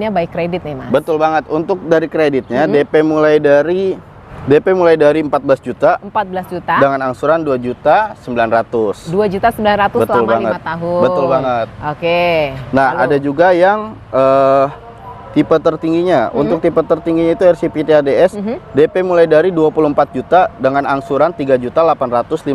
Ini by kredit nih, Mas. Betul banget. Untuk dari kreditnya DP mulai dari 14 juta. 14 juta. Dengan angsuran 2.900.000. 2.900.000 selama 5 tahun. Betul banget. Oke. Nah, ada juga yang tipe tertingginya. Untuk tipe tertingginya itu RCPT ADS, DP mulai dari 24 juta dengan angsuran 3.850.000.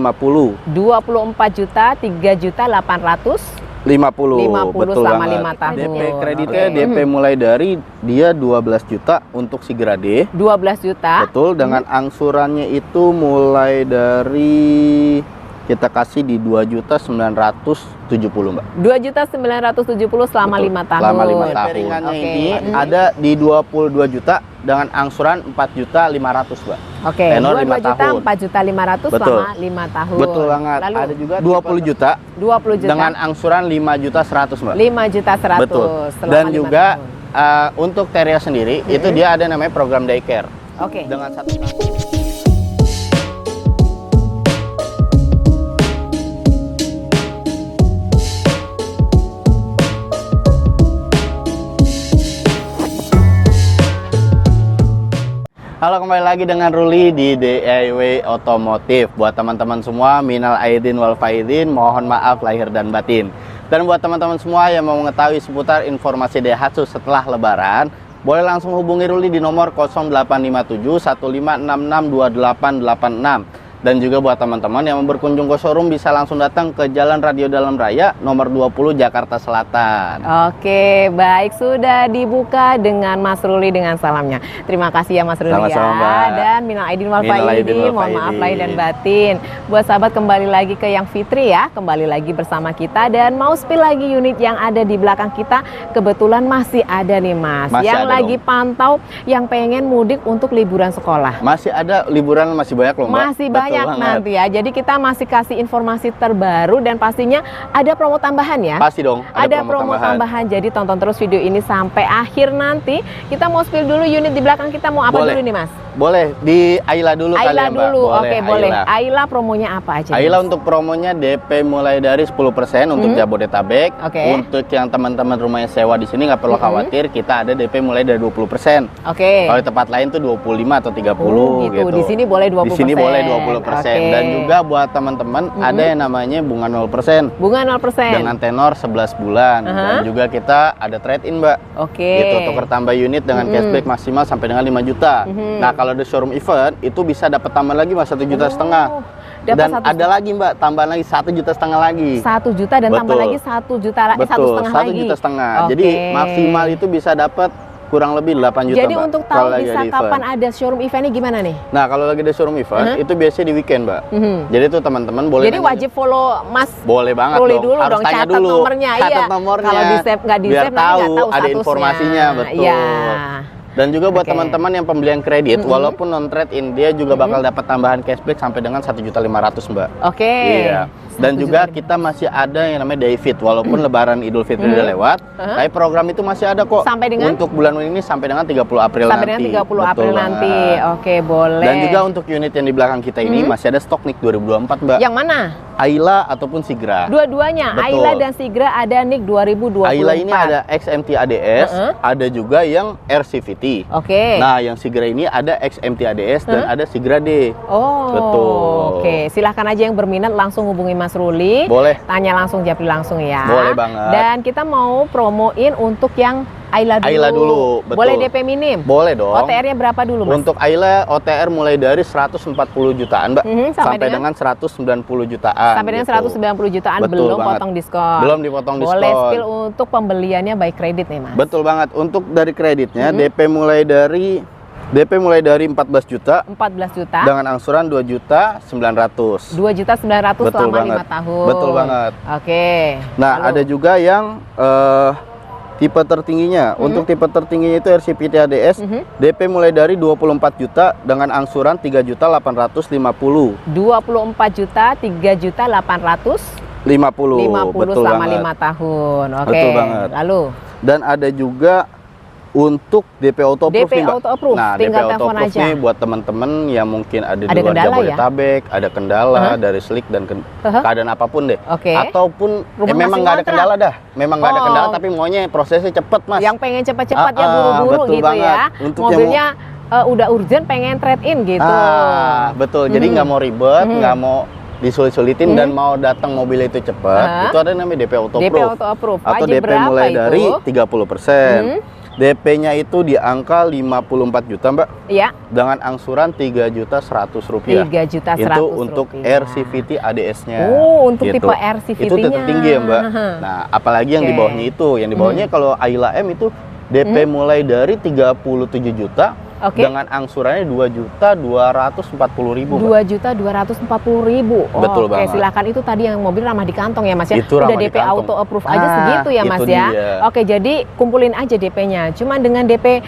24 juta, 3.850.000 Betul selama banget. 5 tahun. DP kreditnya DP mulai dari dia 12 juta untuk si grade. 12 juta. Betul, dengan angsurannya itu mulai dari kita kasih di 2.970.000, Mbak. 2.970.000 selama 5 tahun. Selama 5 tahun. Ringannya ini ada di 22 juta dengan angsuran 4.500.000, Mbak. Oke, tenor 22 5 juta, tahun. 4.500.000 selama 5 tahun. Betul banget. Lalu ada juga 20 juta. 20 juta Dengan angsuran 5.100.000, Mbak. 5.100.000. Betul. selama Dan 5 juga tahun. untuk Teria sendiri itu dia ada namanya program daycare. Oke. Dengan satu Halo, kembali lagi dengan Ruli di DIY Otomotif. Buat teman-teman semua, minal aidin wal faidin, mohon maaf lahir dan batin. Dan buat teman-teman semua yang mau mengetahui seputar informasi Daihatsu setelah Lebaran, boleh langsung hubungi Ruli di nomor 0857 1566 2886. Dan juga buat teman-teman yang mau berkunjung ke showroom bisa langsung datang ke Jalan Radio Dalam Raya nomor 20 Jakarta Selatan. Oke, baik, sudah dibuka dengan Mas Ruli dengan salamnya. Terima kasih ya Mas Ruli. Sama-sama, ya. Mbak. Dan minal aidin wal faidin, mohon maaf lahir dan batin. Buat sahabat, kembali lagi ke Yang Fitri ya, kembali lagi bersama kita dan mau spill lagi unit yang ada di belakang kita. Kebetulan masih ada nih Mas, Masih yang ada lagi pantau yang pengen mudik untuk liburan sekolah. Masih ada liburan, masih banyak loh, Mbak. Masih banyak nanti ya. Jadi kita masih kasih informasi terbaru dan pastinya ada promo tambahan ya. Pasti dong. Ada promo tambahan. Jadi tonton terus video ini sampai akhir nanti. Kita mau spill dulu unit di belakang kita mau apa dulu nih Mas? Boleh di Ayla dulu kali ya, Mbak. Dulu. Oke, boleh. Ayla. Ayla promonya apa aja? Ayla Mas? untuk promonya DP mulai dari 10% untuk Jabodetabek. Oke. Untuk yang teman-teman rumahnya sewa di sini nggak perlu khawatir, kita ada DP mulai dari 20%. Oke. Kalau di tempat lain tuh 25 atau 30 gitu. Di sini boleh 20%. Di sini boleh 20%. Oke. Dan juga buat teman-teman ada yang namanya bunga 0%. Bunga 0%. Dengan tenor 11 bulan. Dan juga kita ada trade-in, Mbak. Oke. Gitu, tuker tambah unit dengan cashback maksimal sampai dengan 5 juta. Nah, kalau di showroom event itu bisa dapat tambah lagi Mas 1,5 juta. Dan ada lagi Mbak, tambahan lagi 1,5 juta lagi. 1 juta dan tambah lagi 1 juta, 1,5 lagi. 1,5 juta. Oke. Jadi maksimal itu bisa dapat kurang lebih 8 juta. Jadi Mbak, untuk tahu bisa kapan ada showroom eventnya gimana nih? Nah, kalau lagi ada showroom event itu biasanya di weekend, Mbak. Jadi tuh teman-teman boleh. Jadi wajib follow Mas. Boleh banget Ruli dong. dulu Harus dong, tanya catat dulu. nomornya. Catat nomornya. Kalau di save nggak di save biar nanti nggak tahu ada statusnya. informasinya, betul. Iya. Dan juga buat teman-teman yang pembelian kredit, walaupun non trade-in, dia juga bakal dapat tambahan cashback sampai dengan 1.500.000, Mbak. Oke. Iya. Dan juga kita masih ada yang namanya Day Fit, walaupun Lebaran Idul Fitri udah lewat, tapi program itu masih ada kok. Sampai dengan untuk bulan ini sampai dengan 30 April sampai nanti. dengan 30 April nanti. Oke, boleh. Dan juga untuk unit yang di belakang kita ini masih ada stok NIK 2024, Mbak. Yang mana? Ayla ataupun Sigra. Dua-duanya, Betul. Ayla dan Sigra ada NIK 2024. Ayla ini ada XMT ADS, ada juga yang RCVT. Oke. Nah, yang Sigra ini ada XMT ADS dan ada Sigra D. Oh, betul. Oke, silahkan aja yang berminat langsung hubungi Mas Ruli. Boleh. Tanya langsung, japri langsung ya. Boleh banget. Dan kita mau promoin untuk yang Ayla dulu. Ayla dulu, betul. Boleh DP minim? Boleh dong. OTR-nya berapa dulu, Mas? Untuk Ayla, OTR mulai dari 140 jutaan, Mbak. Sampai dengan 190 jutaan. Sampai dengan 190 jutaan, betul belum banget. potong diskon. Belum dipotong diskon. Boleh spill untuk pembeliannya by kredit nih, Mas. Betul banget. Untuk dari kreditnya, DP mulai dari 14 juta. 14 juta. Dengan angsuran 2.900.000. 2.900.000 selama 5 tahun. Betul banget. Oke. Nah, ada juga yang tipe tertingginya. Untuk tipe tertingginya itu RCPT ADS, DP mulai dari 24 juta dengan angsuran 3.850.000. 24 juta, 3.850.000 Betul selama banget. 5 tahun. Oke. Betul banget. Lalu Dan ada juga Untuk DP Auto Approve DP nih, Mbak. Auto Approve, Nah, tinggal DP Auto telepon Approve aja. nih buat teman-teman yang mungkin ada di luar kendala ya? Jabodetabek, ada kendala dari slik dan keadaan apapun deh. Oke. Ataupun Rumah memang masih nggak ada ngontrak. kendala dah. Memang nggak ada Oh. kendala tapi maunya prosesnya cepet, Mas. Yang pengen cepat-cepat ya buru-buru betul gitu banget. ya. Untuk Mobilnya udah urgent pengen trade in gitu. Betul. Jadi nggak mau ribet, nggak mau disulit-sulitin dan mau datang mobil itu cepat. Itu ada namanya DP Auto DP Approve. Auto Approve. Atau Wajib DP berapa mulai itu? dari 30%. DP-nya itu di angka 54 juta, Mbak. Iya. Dengan angsuran 3.100.000 rupiah. 3.100.000 Itu untuk rupiah. RCVT ADS-nya. Oh, untuk gitu. tipe RCVT-nya. Itu tertinggi ya, Mbak. Nah, apalagi yang di Oke. bawahnya itu. Yang di bawahnya kalau Ayla M itu DP mulai dari 37 juta Oke. dengan angsurannya 2.240.000. 2.240.000. Oh, Betul oke, banget. silakan. Itu tadi yang mobil ramah di kantong ya, Mas ya. Itu Udah ramah di DP kantong. Auto Approve aja segitu ya, Mas itu ya. dia. Oke, jadi kumpulin aja DP-nya. Cuman dengan DP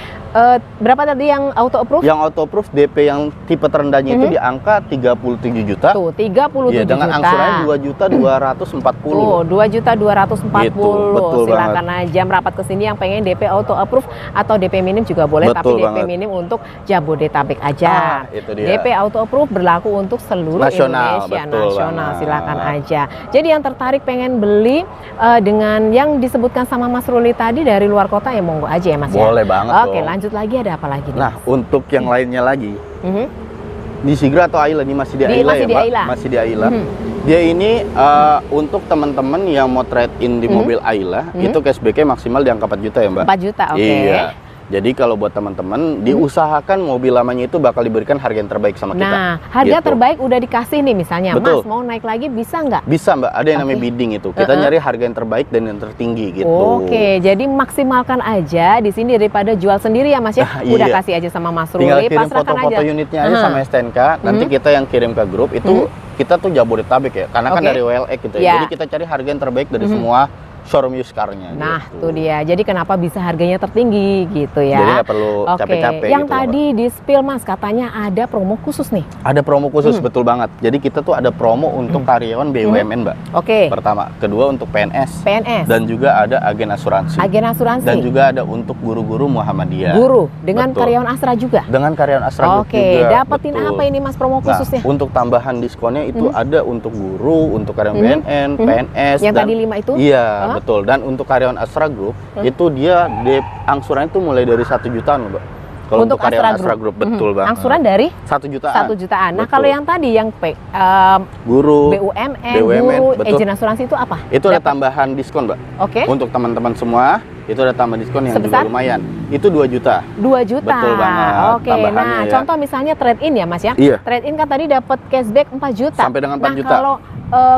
berapa tadi yang Auto Approve? Yang Auto Approve DP yang tipe terendahnya itu di angka 37 juta. Tuh, 37 Iya, dengan juta. angsurannya 2.240.000. Tuh, 2.240.000. Gitu, betul Silakan aja merapat ke sini yang pengen DP Auto Approve atau DP minim juga boleh, Betul tapi DP banget. minim untuk Jabodetabek aja. Itu dia. DP Auto Approve berlaku untuk seluruh Nasional, Indonesia betul nasional. banget. Silakan aja. Jadi yang tertarik pengen beli dengan yang disebutkan sama Mas Ruli tadi dari luar kota ya monggo aja ya Mas ya. Boleh banget Oke, dong. lanjut lagi ada apa lagi nih? Nah, untuk yang lainnya lagi, Mhm. di Sigra atau Ayla nih masih di Ayla masih ya, di Mbak? Ayla. Masih di Ayla. Dia ini untuk teman-teman yang mau trade in di mobil Ayla, itu cashback-nya maksimal di angka 4 juta ya, Mbak? 4 juta, oke. Iya. Jadi kalau buat teman-teman diusahakan mobil lamanya itu bakal diberikan harga yang terbaik sama kita. Nah, harga Gitu. terbaik udah dikasih nih misalnya, Betul. Mas mau naik lagi bisa nggak? Bisa, Mbak, ada yang namanya Oke. bidding itu. Kita nyari harga yang terbaik dan yang tertinggi gitu. Oke, jadi maksimalkan aja di sini daripada jual sendiri ya Mas ya. Udah Iya. kasih aja sama Mas Ruli, Tinggal kirim pasrahkan foto-foto aja. unitnya aja sama STNK, nanti kita yang kirim ke grup itu kita tuh Jabodetabek ya, karena kan Oke. dari WLX gitu ya. Iya. Jadi kita cari harga yang terbaik dari semua showroom used car-nya. Nah, gitu. tuh dia. Jadi kenapa bisa harganya tertinggi gitu ya? Jadi nggak perlu Oke, capek-capek yang gitu loh, tadi di spill Mas katanya ada promo khusus nih. Ada promo khusus, betul banget. Jadi kita tuh ada promo untuk karyawan BUMN, Mbak. Oke. Pertama, kedua untuk PNS. PNS, Dan juga ada agen asuransi. agen asuransi, Dan juga ada untuk guru-guru Muhammadiyah. guru dengan Betul. karyawan Astra juga. Dengan karyawan Astra Group Oke, juga. dapetin betul. apa ini Mas promo Nah, khususnya? untuk tambahan diskonnya itu ada untuk guru, untuk karyawan BNN, PNS, Yang dan tadi 5 itu? Iya, betul. Dan untuk karyawan Astra Group itu dia angsurannya itu mulai dari 1 jutaan, Mbak. Kalau untuk karyawan Astra Group, betul banget. Angsuran dari 1 jutaan. 1 jutaan. Nah, Betul. kalau yang tadi yang guru, BUMN, BUMN, guru, betul. agen asuransi itu apa? itu ada tambahan diskon, Mbak. Oke. Untuk teman-teman semua, itu ada tambahan diskon yang Sebesar? juga lumayan. Itu 2 juta. 2 juta. Betul banget, Oke. tambahannya Nah, ya. contoh misalnya trade in ya, Mas ya. Iya. Trade in kan tadi dapat cashback 4 juta. Sampai dengan 4 nah, juta. kalau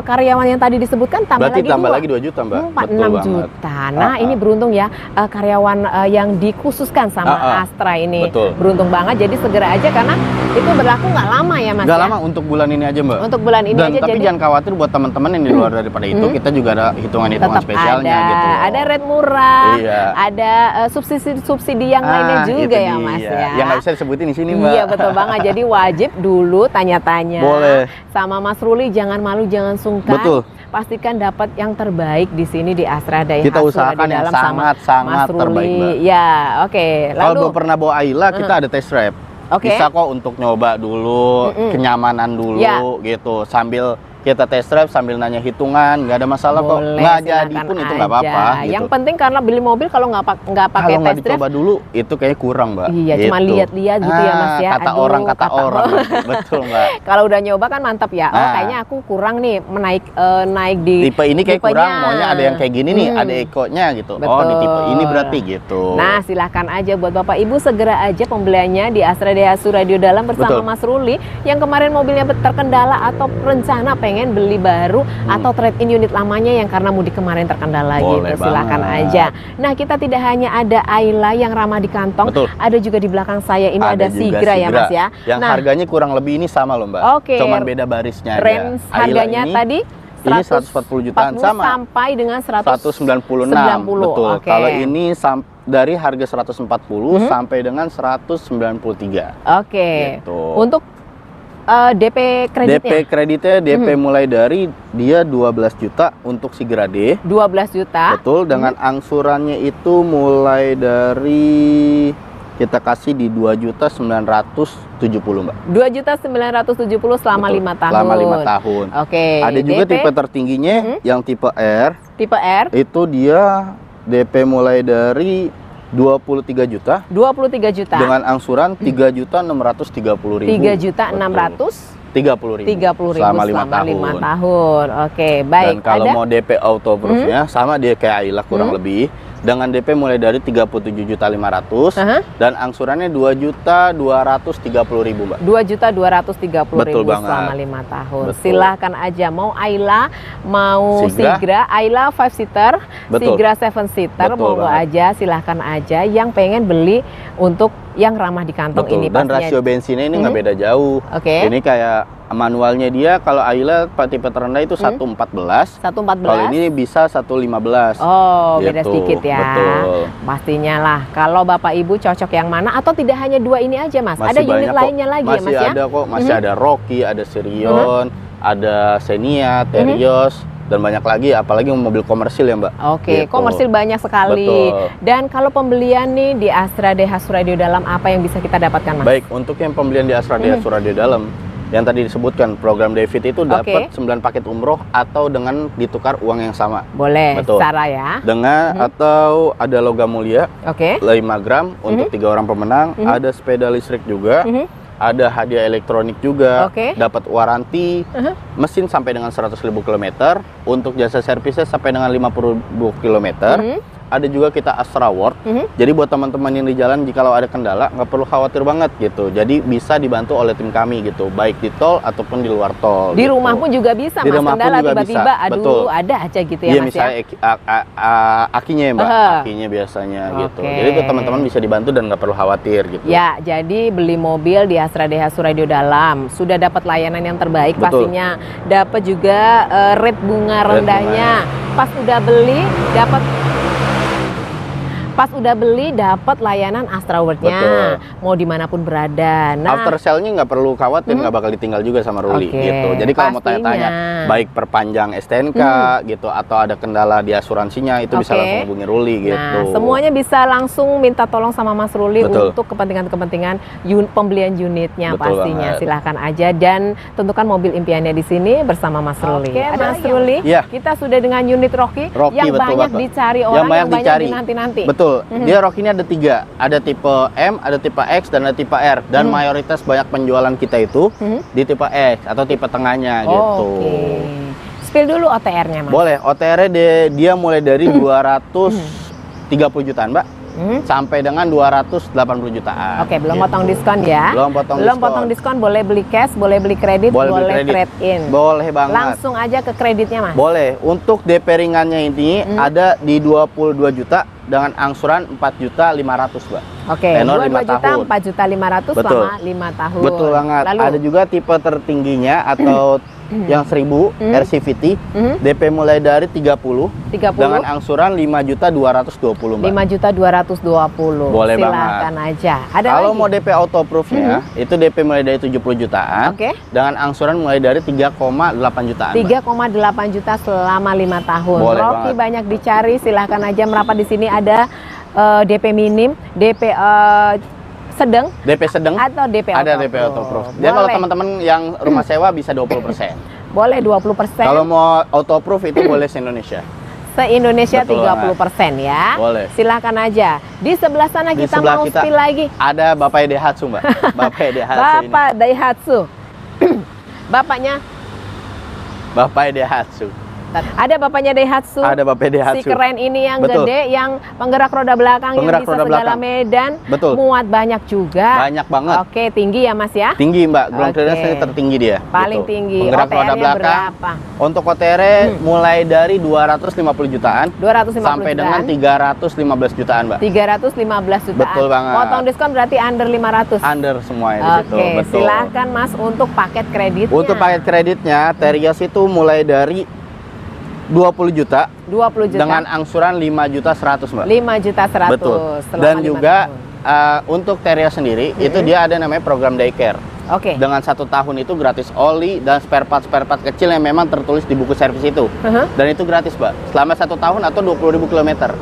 karyawan yang tadi disebutkan tambah Berarti lagi tambah 2. lagi 2 juta, Mbak. 4, Betul 6 banget. juta. Nah, ini beruntung ya karyawan yang dikhususkan sama Astra ini. Betul. Beruntung banget. Jadi segera aja karena itu berlaku nggak lama ya, Mas. Nggak ya? lama untuk bulan ini aja, Mbak. Untuk bulan ini Dan aja. tapi Jadi jangan khawatir buat teman-teman yang di luar daripada itu, kita juga ada hitungan-hitungan tetap spesialnya ada. gitu. Ada rate murah. Iya. Ada subsidi yang lainnya juga itu ya, dia. Mas ya. Yang nggak bisa disebutin di sini, Mbak. Iya, betul banget. Jadi wajib dulu tanya-tanya. Boleh. Sama Mas Ruli, jangan malu, jangan sungkan. Betul. Pastikan dapat yang terbaik di sini di Astra Daya Kita Hasura usahakan di yang dalam sama sangat-sangat Mas Ruli. terbaik, Mbak. Ya, oke. Kalau Lalu belum pernah bawa Ayla, kita ada test drive. Oke. Bisa kok untuk nyoba dulu, kenyamanan dulu Ya. gitu. Sambil kita test drive sambil nanya hitungan, nggak ada masalah kok. boleh, Nggak jadi silakan pun itu nggak apa-apa. aja. Gitu. Yang penting karena beli mobil kalau nggak pakai Kalau test nggak drive, dicoba dulu, itu kayaknya kurang, Mbak. Iya, cuma Gitu. lihat-lihat gitu ya, Mas ya. Kata Aduh, orang, kata orang. Betul, Mbak. kalau udah nyoba kan mantap ya. Oh, Nah. kayaknya aku kurang nih naik di Tipe ini kayak tipenya. kurang, maunya ada yang kayak gini nih, ada ekonya gitu. Oh, di tipe ini berarti gitu. Nah, silahkan aja buat Bapak Ibu segera aja pembeliannya di Astra Daya Hasura Radio Dalam bersama Betul. Mas Ruli yang kemarin mobilnya terkendala atau rencana pengen beli baru atau trade-in unit lamanya yang karena mudik kemarin terkendala Boleh gitu. Silahkan banget. aja. Nah, kita tidak hanya ada Ayla yang ramah di kantong, Betul. ada juga di belakang saya ini ada juga Sigra ya, Mas ya. Yang Nah, harganya kurang lebih ini sama loh, Mbak. Oke. Cuman beda barisnya aja. range Ayla harganya ini, tadi ini 140 jutaan sama. sampai dengan 196. 90. Betul. Oke. Kalau ini dari harga 140 sampai dengan 193. Oke. Gitu. Untuk DP kreditnya? DP kreditnya mulai dari dia 12 juta untuk si grade. 12 juta. Betul, dengan angsurannya itu mulai dari kita kasih di 2.970.000, Mbak. 2.970 selama Betul, 5 tahun. Selama 5 tahun. Oke. Ada juga DP? tipe tertingginya yang tipe R. Tipe R. Itu dia DP mulai dari 23 juta 23 juta. dengan angsuran 3.630.000. 3.630.000 selama 5 tahun. Oke, baik. Dan kalau ada mau DP auto proof-nya sama dia kayak Ayla kurang lebih, dengan DP mulai dari 37.500.000 dan angsurannya 2.230.000, Mbak. 2.230.000 Betul banget. selama 5 tahun. Betul. Silahkan aja mau Ayla, mau Sigra, Ayla 5 seater, Betul. Sigra 7 seater, Betul mau banget. aja silahkan aja yang pengen beli untuk yang ramah di kantong Betul. ini Dan pastinya. rasio bensinnya ini nggak beda jauh. Oke. Ini kayak manualnya dia kalau Ayla tipe terendah itu 1.14. 1.14. Kalau ini bisa 1.15. Oh, beda Gitu, sedikit ya. betul. Pastinya lah. Kalau Bapak Ibu cocok yang mana atau tidak hanya 2 ini aja, Mas? Ada unit banyak kok. lainnya lagi ya, Mas Masih ya? ada kok, masih ada Rocky, ada Sirion, ada Xenia, Terios, dan banyak lagi, apalagi mobil komersil ya, Mbak. Oke, Gitu. komersil banyak sekali. Betul. Dan kalau pembelian nih di Astra DH Radio Dalam, apa yang bisa kita dapatkan, Mas? Baik, untuk yang pembelian di Astra DH Radio Dalam, yang tadi disebutkan program David itu dapat 9 paket umroh atau dengan ditukar uang yang sama. Boleh, Betul. secara ya. Dengan atau ada logam mulia Oke. 5 gram untuk 3 orang pemenang, ada sepeda listrik juga. Ada hadiah elektronik juga, Oke. dapat waranti, mesin sampai dengan 100.000 km, untuk jasa servisnya sampai dengan 50.000 km. Ada juga kita Astra World. Jadi buat teman-teman yang di jalan jikalau ada kendala nggak perlu khawatir banget gitu. Jadi bisa dibantu oleh tim kami gitu, baik di tol ataupun di luar tol. Di gitu. rumah pun juga bisa, Di Mas. rumah pun Kendala juga tiba-tiba, bisa. aduh, Betul. ada aja gitu ya, Iya, Mas misalnya ya. akinya ya, Mbak. Akinya biasanya gitu. Oke. Jadi tuh teman-teman bisa dibantu dan nggak perlu khawatir gitu. Ya, jadi beli mobil di Astra DH Radio Dalam sudah dapat layanan yang terbaik. Betul. Pastinya dapat juga rate bunga rendahnya. Pas udah beli dapat layanan Astra World-nya. Betul. Mau dimanapun berada. Nah, After sale-nya nggak perlu khawatir, nggak bakal ditinggal juga sama Ruli Oke, gitu. Jadi kalau mau pastinya. tanya-tanya, baik perpanjang STNK gitu atau ada kendala di asuransinya, itu bisa Oke. langsung hubungi Ruli gitu. Nah, semuanya bisa langsung minta tolong sama Mas Ruli Betul. untuk kepentingan-kepentingan pembelian unitnya. Betul pastinya. banget. Silahkan aja dan tentukan mobil impiannya di sini bersama Mas Ruli. Oke, Mas Ruli, Iya. kita sudah dengan unit Rocky, Rocky, yang betul banyak banget. dicari orang, yang banyak dinanti-nanti. Betul. Dia Rocky ini ada 3. Ada tipe M, ada tipe X, dan ada tipe R. Dan mayoritas banyak penjualan kita itu di tipe X atau tipe tengahnya gitu. Oke. Spill dulu OTR-nya, Mas. Boleh. OTR dia mulai dari 230 jutaan, Mbak. Sampai dengan 280 jutaan. Oke, belum potong diskon ya. Belum potong diskon, boleh beli cash, boleh beli kredit, boleh beli kredit. trade in. Boleh banget. Langsung aja ke kreditnya, Mas. Boleh. Untuk DP ringannya ini ada di 22 juta dengan angsuran 4.500.000, Mbak. Oke, Tenor 22 5 juta, tahun. 4.500.000 Betul. selama 5 tahun. Betul banget. Lalu, Ada juga tipe tertingginya atau yang 1000 RCVT, DP mulai dari 30 dengan angsuran 5.220.000, Mbak. 5.220.000. Boleh Silakan aja. Ada Kalau lagi? mau DP auto proof-nya, itu DP mulai dari 70 jutaan. Oke. Dengan angsuran mulai dari 3,8 jutaan, Mbak. 3,8 juta selama 5 tahun. Boleh Rocky banget. banyak dicari, silahkan aja merapat di sini. Ada DP minim, DP sedang, DP sedang atau DP ada auto DP auto proof. proof. Jadi kalau Boleh. teman-teman yang rumah sewa bisa 20%. Boleh 20%. Kalau mau auto proof itu boleh se-Indonesia. Se-Indonesia Betul 30% ya. Boleh. Silakan aja. Di sebelah sana Di kita sebelah mau kita spill lagi. ada Bapak Daihatsu, Mbak. Bapak Daihatsu ini. Bapak Daihatsu. Bapaknya Bapak Daihatsu. ada bapaknya Daihatsu. Ada Bapak Daihatsu. Si keren ini yang Betul. gede, yang penggerak roda belakang Penggerak yang bisa roda segala belakang. medan. Betul. Muat banyak juga. Banyak banget. Oke, tinggi ya Mas ya. Tinggi, Mbak. Ground Oke. clearance-nya tertinggi dia. Paling gitu. tinggi. Penggerak roda OTR-nya belakang. berapa? Untuk OTR mulai dari 250 jutaan 250 sampai dengan 315 jutaan, Mbak. 315 jutaan. Betul banget. Potong diskon berarti under 500. Under semua di situ. Oke, Betul. silahkan Mas untuk paket kreditnya. Untuk paket kreditnya, Terios itu mulai dari 20 juta 20 juta. dengan angsuran 5.100.000, Mbak. 5.100.000. Betul. selama Dan 5 juga tahun. untuk Terios sendiri itu dia ada namanya program daycare. Oke. Dengan 1 tahun itu gratis oli dan spare part kecil yang memang tertulis di buku servis itu. Dan itu gratis, Mbak. Selama 1 tahun atau 20.000 km.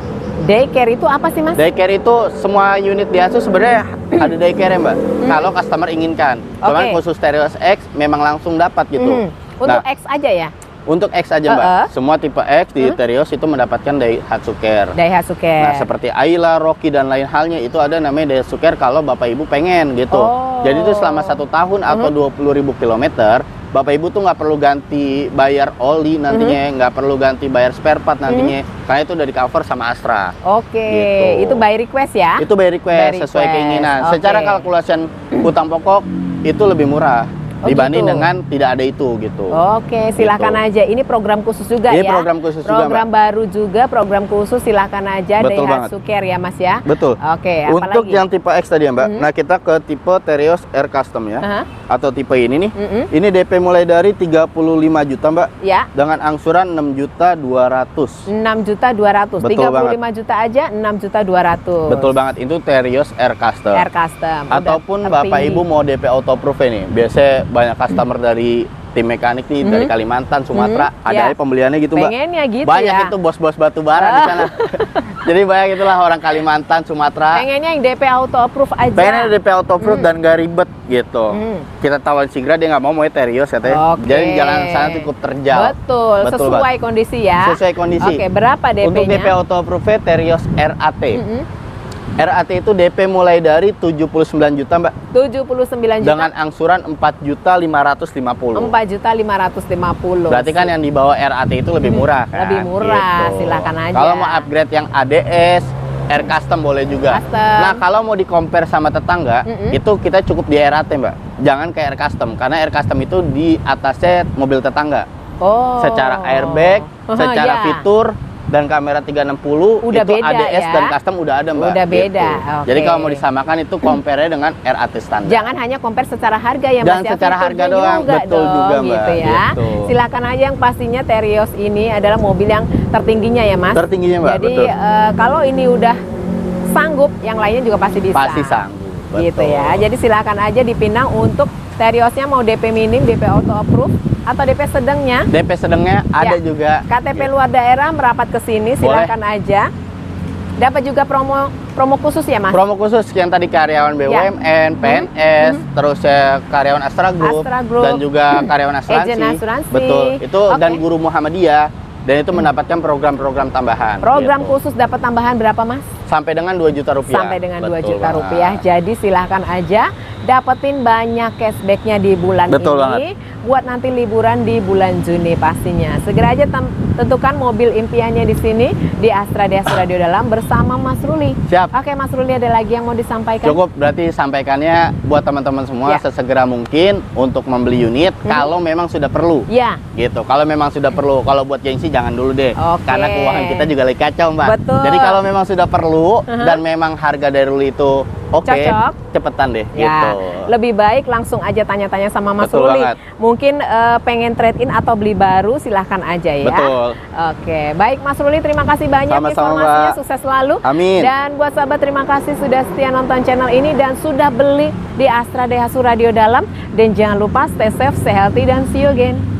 Daycare itu apa sih, Mas? Daycare itu semua unit di Asus sebenarnya ada daycare ya, Mbak. Kalau customer inginkan. Cuman khusus Terios X memang langsung dapat gitu. Untuk X aja ya? Untuk X aja, Mbak. Semua tipe X di Terios itu mendapatkan Daihatsu Care. Daihatsu Care. Nah, seperti Ayla, Rocky, dan lain halnya itu ada namanya Daihatsu Care kalau Bapak Ibu pengen gitu. Jadi itu selama 1 tahun atau 20.000 km, Bapak Ibu tuh nggak perlu ganti bayar oli nantinya, nggak perlu ganti bayar spare part nantinya, karena itu udah di cover sama Astra. Oke, itu by request ya? Itu by request, sesuai keinginan. Secara kalkulasi hutang pokok itu lebih murah. Dibanding dengan tidak ada itu gitu. Oke, silakan aja. Ini program khusus juga ya. Program khusus juga, program baru juga, program khusus, silakan aja. Daihatsu Care ya, Mas ya. Betul. Oke. Untuk yang tipe X tadi ya, Mbak. Nah, kita ke tipe Terios Air Custom ya. Atau tipe ini nih. Ini DP mulai dari 35 juta, Mbak. Ya. Dengan angsuran 6.200.000. 6.200.000. 35 juta aja 6.200.000. Betul banget. Itu Terios Air Custom. Air Custom. Ataupun Bapak Ibu mau DP auto proof ini. Biasanya banyak customer dari tim mekanik nih dari Kalimantan, Sumatera, ada pembeliannya gitu, Mbak. Pengennya gitu banyak ya. itu bos-bos batu bara di sana. Jadi banyak itulah orang Kalimantan, Sumatera. Pengennya yang DP auto approve aja. Pengennya DP auto approve dan gak ribet gitu. Kita tawarin Sigra, dia nggak mau Terios katanya. Jadi jalan sana cukup terjal. Betul, sesuai kondisi ya. Sesuai kondisi. Oke, berapa DP-nya? Untuk DP auto approve Terios RAT. RAT itu DP mulai dari 79 juta, Mbak. 79 juta. Dengan angsuran 4.550.000. 4.550.000. Berarti kan yang di bawah RAT itu lebih murah kan? Lebih murah, gitu. silakan aja. Kalau mau upgrade yang ADS, Air Custom boleh juga. Nah, kalau mau di compare sama tetangga, itu kita cukup di RAT, Mbak. Jangan ke Air Custom, karena Air Custom itu di atasnya mobil tetangga. Secara airbag, secara fitur, dan kamera 360 udah itu beda ADS ya? dan custom udah ada, Mbak. Udah beda. Gitu. Jadi kalau mau disamakan itu compare-nya dengan RAT standar. Jangan hanya compare secara harga ya, Mas. Jangan secara harga doang, betul juga, Mbak. Gitu ya. Gitu. Silakan aja, yang pastinya Terios ini adalah mobil yang tertingginya ya, Mas. Tertingginya, Mbak. Jadi kalau ini udah sanggup, yang lainnya juga pasti bisa. Pasti sanggup. Gitu ya. Jadi silakan aja dipinang untuk Teriosnya mau DP minim, DP auto approve, atau DP sedangnya. DP sedangnya ada juga. KTP luar daerah merapat ke sini, silakan aja. Dapat juga promo khusus ya, Mas? Promo khusus yang tadi karyawan BUMN, PNS, terus karyawan Astra Group, dan juga karyawan asuransi. Betul. Itu dan guru Muhammadiyah. Dan itu mendapatkan program-program tambahan. Program khusus dapat tambahan berapa, Mas? Sampai dengan 2 juta rupiah. Sampai dengan 2 juta rupiah. Jadi silahkan aja dapetin banyak cashbacknya di bulan ini. Buat nanti liburan di bulan Juni pastinya. Segera aja tentukan mobil impiannya di sini di Astra Daihatsu Radio Dalam bersama Mas Ruli. Siap. Oke, Mas Ruli, ada lagi yang mau disampaikan? Cukup, berarti sampaikannya buat teman-teman semua sesegera mungkin untuk membeli unit kalau memang sudah perlu. Ya. Gitu. Kalau memang sudah perlu. Kalau buat gengsi jangan dulu deh. Karena keuangan kita juga lagi kacau, Mbak. Betul. Jadi kalau memang sudah perlu dan memang harga dari Ruli itu cocok, cepetan deh. Ya, gitu. lebih baik langsung aja tanya-tanya sama Mas Betul Ruli. banget. Mungkin pengen trade in atau beli baru, silahkan aja ya. Betul. Oke, baik Mas Ruli, terima kasih banyak informasinya, sukses selalu. Amin. Dan buat sahabat, terima kasih sudah setia nonton channel ini dan sudah beli di Astra Daihatsu Radio Dalam. Dan jangan lupa stay safe, stay healthy, dan see you again.